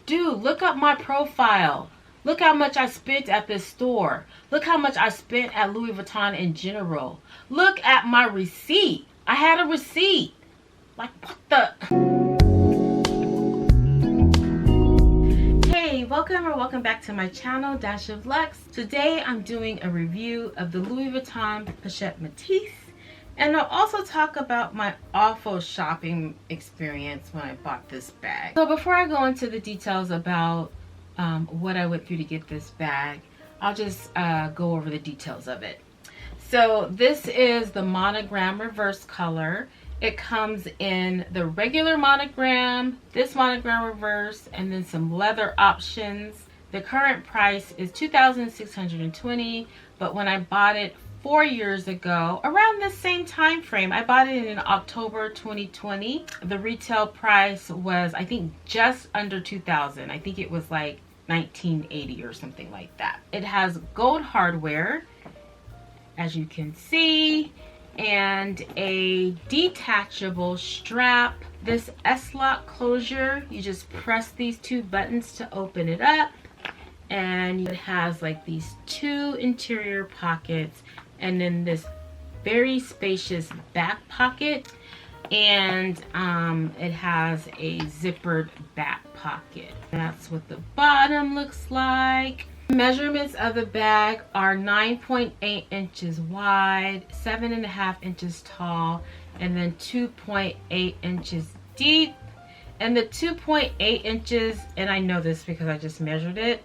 Dude, look up my profile. Look how much I spent at this store. Look how much I spent at Louis Vuitton in general. Look at my receipt. I had a receipt. Like, what the? Hey, welcome back to my channel, Dash of Luxe. Today I'm doing a review of the Louis Vuitton Pochette Metis. And I'll also talk about my awful shopping experience when I bought this bag. So before I go into the details about what I went through to get this bag, I'll just go over the details of it. So this is the monogram reverse color. It comes in the regular monogram, this monogram reverse, and then some leather options. The current price is $2,620, but when I bought it 4 years ago, around the same time frame, I bought it in October 2020. The retail price was, I think, just under $2,000. I think it was like $1,980 or something like that. It has gold hardware, as you can see, and a detachable strap. This S-lock closure, you just press these two buttons to open it up, and it has like these two interior pockets and then this very spacious back pocket, and it has a zippered back pocket. That's what the bottom looks like. Measurements of the bag are 9.8 inches wide, 7.5 inches tall, and then 2.8 inches deep. And the 2.8 inches, and I know this because I just measured it,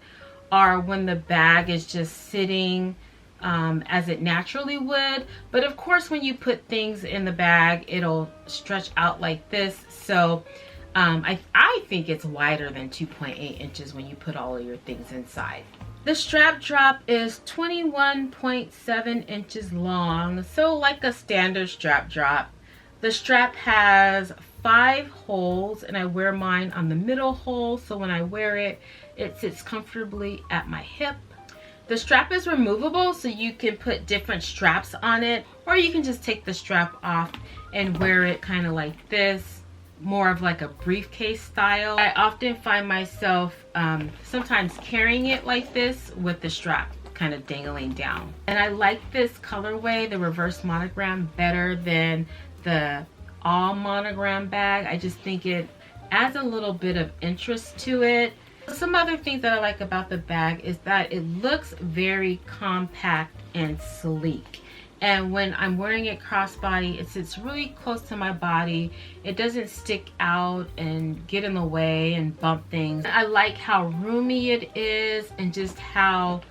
are when the bag is just sitting as it naturally would. But of course, when you put things in the bag, it'll stretch out like this. So I think it's wider than 2.8 inches when you put all of your things inside. The strap drop is 21.7 inches long, so like a standard strap drop. The strap has 5 holes, and I wear mine on the middle hole, so when I wear it, it sits comfortably at my hip. The strap is removable, so you can put different straps on it, or you can just take the strap off and wear it kind of like this, more of like a briefcase style. I often find myself sometimes carrying it like this with the strap kind of dangling down. And I like this colorway, the reverse monogram, better than the all monogram bag. I just think it adds a little bit of interest to it. Some other things that I like about the bag is that it looks very compact and sleek. And when I'm wearing it crossbody, it sits really close to my body. It doesn't stick out and get in the way and bump things. I like how roomy it is and just how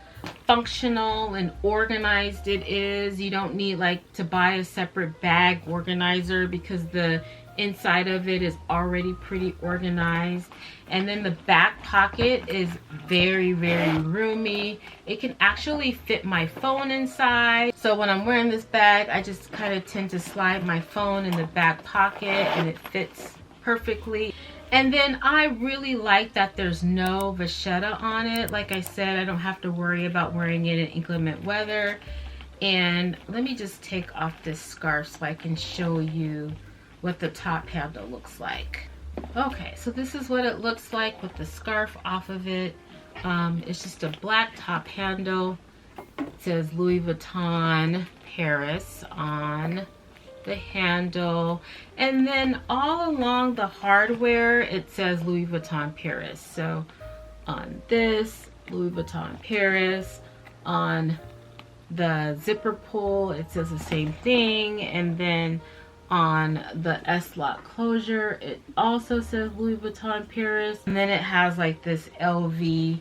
functional and organized it is. You don't need like to buy a separate bag organizer because the inside of it is already pretty organized. And then the back pocket is very, very roomy. It can actually fit my phone inside. So when I'm wearing this bag, I just kind of tend to slide my phone in the back pocket and it fits perfectly. And then I really like that there's no vachetta on it. Like I said, I don't have to worry about wearing it in inclement weather. And let me just take off this scarf so I can show you what the top handle looks like. Okay, so this is what it looks like with the scarf off of it. It's just a black top handle. It says Louis Vuitton Paris on the handle, and then all along the hardware it says Louis Vuitton Paris. So on this, Louis Vuitton Paris. On the zipper pull, it says the same thing, and then on the S-lock closure, it also says Louis Vuitton Paris. And then it has like this LV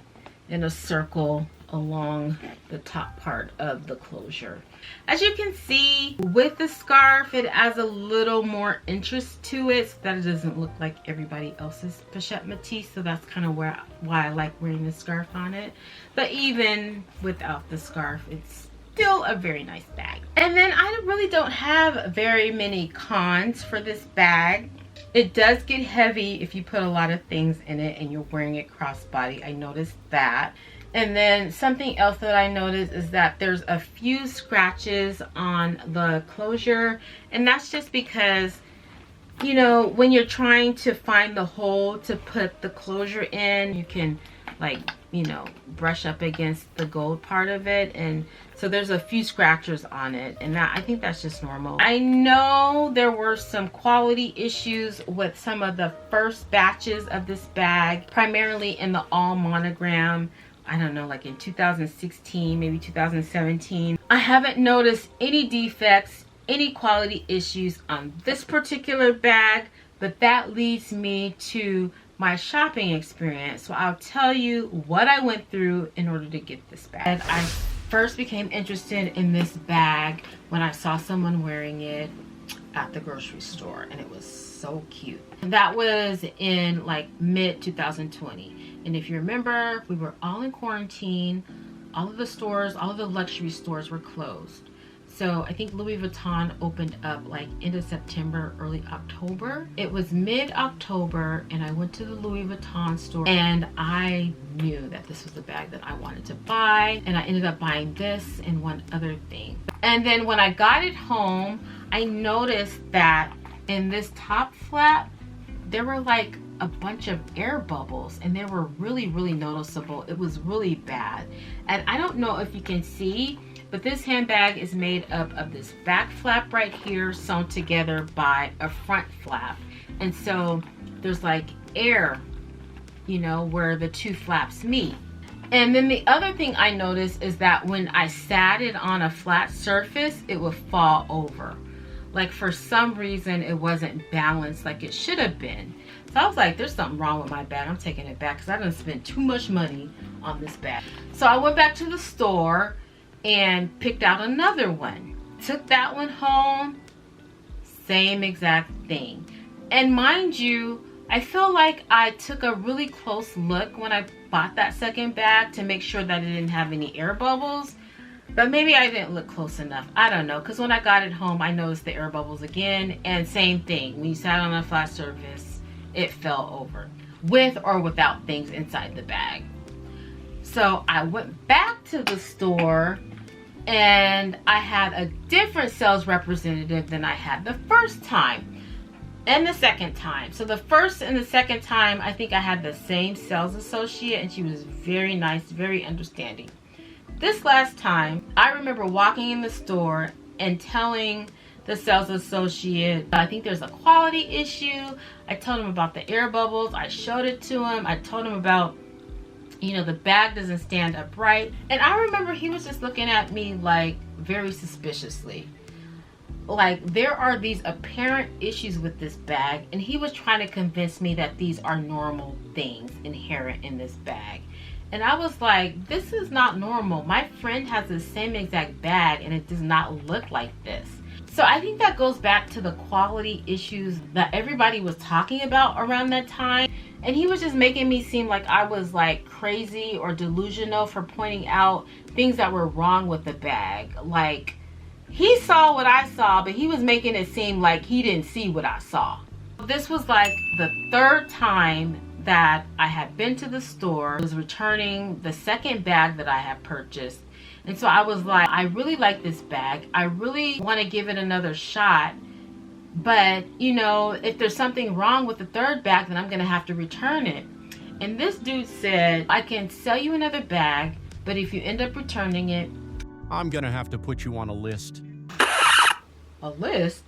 in a circle along the top part of the closure. As you can see, with the scarf, it adds a little more interest to it so that it doesn't look like everybody else's Pochette Metis. So that's kind of why I like wearing the scarf on it. But even without the scarf, it's still a very nice bag. And then I really don't have very many cons for this bag. It does get heavy if you put a lot of things in it and you're wearing it crossbody. I noticed that. And then something else that I noticed is that there's a few scratches on the closure, and that's just because you know, when you're trying to find the hole to put the closure in, you can like, you know, brush up against the gold part of it, and so there's a few scratches on it, and that, I think that's just normal. I know there were some quality issues with some of the first batches of this bag, primarily in the all monogram. I don't know, like in 2016, maybe 2017. I haven't noticed any defects, any quality issues on this particular bag, but that leads me to my shopping experience. So I'll tell you what I went through in order to get this bag. I first became interested in this bag when I saw someone wearing it at the grocery store, and it was so cute. And that was in like mid 2020. And if you remember, we were all in quarantine. All of the stores, all of the luxury stores were closed. So I think Louis Vuitton opened up like end of September, early October. It was mid-October, and I went to the Louis Vuitton store, and I knew that this was the bag that I wanted to buy, and I ended up buying this and one other thing. And then when I got it home, I noticed that in this top flap, there were like a bunch of air bubbles, and they were really, really noticeable. It was really bad. And I don't know if you can see, but this handbag is made up of this back flap right here sewn together by a front flap. And so there's like air, you know, where the two flaps meet. And then the other thing I noticed is that when I sat it on a flat surface, it would fall over. Like for some reason, it wasn't balanced like it should have been. So I was like, there's something wrong with my bag. I'm taking it back because I done spent too much money on this bag. So I went back to the store and picked out another one. Took that one home, same exact thing. And mind you, I feel like I took a really close look when I bought that second bag to make sure that it didn't have any air bubbles. But maybe I didn't look close enough. I don't know, because when I got it home, I noticed the air bubbles again. And same thing, when you sat on a flat surface, it fell over, with or without things inside the bag. So I went back to the store, and I had a different sales representative than I had the first time and the second time. So the first and the second time, I think I had the same sales associate, and she was very nice, very understanding. This last time, I remember walking in the store and telling the sales associate, I think there's a quality issue. I told him about the air bubbles. I showed it to him. I told him about, you know, the bag doesn't stand upright. And I remember he was just looking at me like very suspiciously. Like there are these apparent issues with this bag, and he was trying to convince me that these are normal things inherent in this bag. And I was like, this is not normal. My friend has the same exact bag, and it does not look like this. So I think that goes back to the quality issues that everybody was talking about around that time. And he was just making me seem like I was like crazy or delusional for pointing out things that were wrong with the bag. Like he saw what I saw, but he was making it seem like he didn't see what I saw. This was like the third time that I had been to the store. I was returning the second bag that I had purchased. And so I was like, I really like this bag. I really want to give it another shot. But, you know, if there's something wrong with the third bag, then I'm going to have to return it. And this dude said, I can sell you another bag, but if you end up returning it, I'm going to have to put you on a list. A list?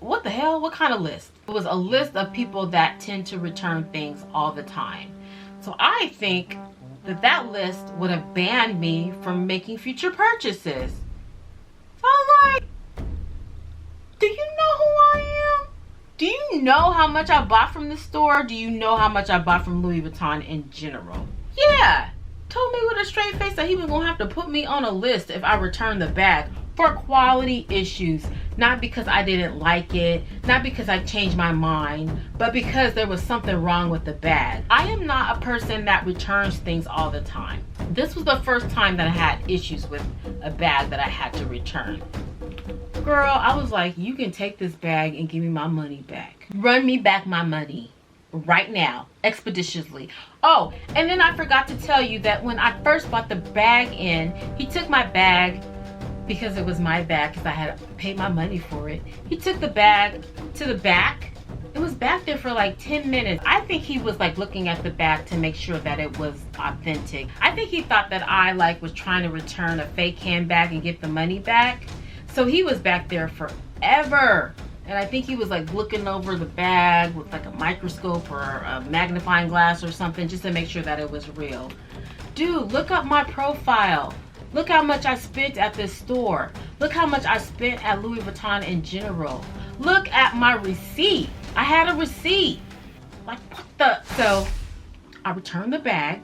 What the hell? What kind of list? It was a list of people that tend to return things all the time. So I think that that list would have banned me from making future purchases. So I'm like, do you know who I am? Do you know how much I bought from the store? Do you know how much I bought from Louis Vuitton in general? Yeah. Told me with a straight face that he was going to have to put me on a list if I returned the bag for quality issues. Not because I didn't like it, not because I changed my mind, but because there was something wrong with the bag. I am not a person that returns things all the time. This was the first time that I had issues with a bag that I had to return. Girl, I was like, you can take this bag and give me my money back. Run me back my money right now, expeditiously. Oh, and then I forgot to tell you that when I first bought the bag in, he took my bag, because it was my bag, because I had paid my money for it. He took the bag to the back It was back there for like 10 minutes. I think he was like looking at the bag to make sure that it was authentic. I think he thought that I like was trying to return a fake handbag and get the money back. So he was back there forever. And I think he was like looking over the bag with like a microscope or a magnifying glass or something just to make sure that it was real. Dude, look up my profile. Look how much I spent at this store. Look how much I spent at Louis Vuitton in general. Look at my receipt. I had a receipt. Like, what the? So, I returned the bag.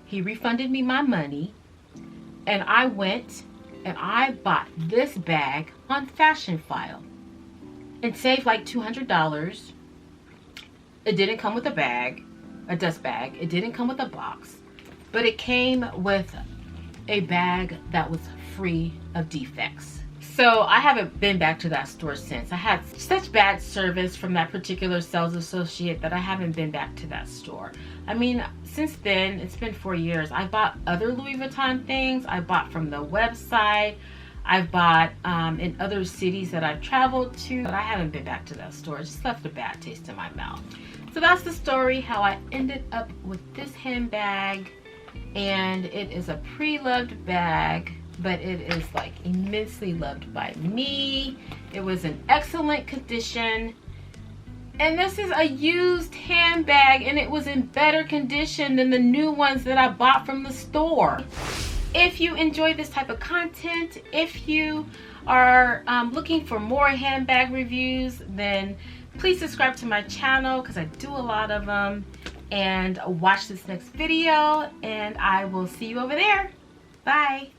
He refunded me my money. And I went and I bought this bag on Fashion File. And saved like $200. It didn't come with a bag, a dust bag. It didn't come with a box. But it came with a bag that was free of defects. So I haven't been back to that store since. I had such bad service from that particular sales associate that I haven't been back to that store. I mean, since then, it's been 4 years. I bought other Louis Vuitton things. I bought from the website. I've bought in other cities that I've traveled to, but I haven't been back to that store. It just left a bad taste in my mouth. So that's the story, how I ended up with this handbag. And it is a pre-loved bag, but it is like immensely loved by me. It was in excellent condition. And this is a used handbag, and it was in better condition than the new ones that I bought from the store. If you enjoy this type of content, if you are looking for more handbag reviews, then please subscribe to my channel because I do a lot of them. And watch this next video, and I will see you over there. Bye.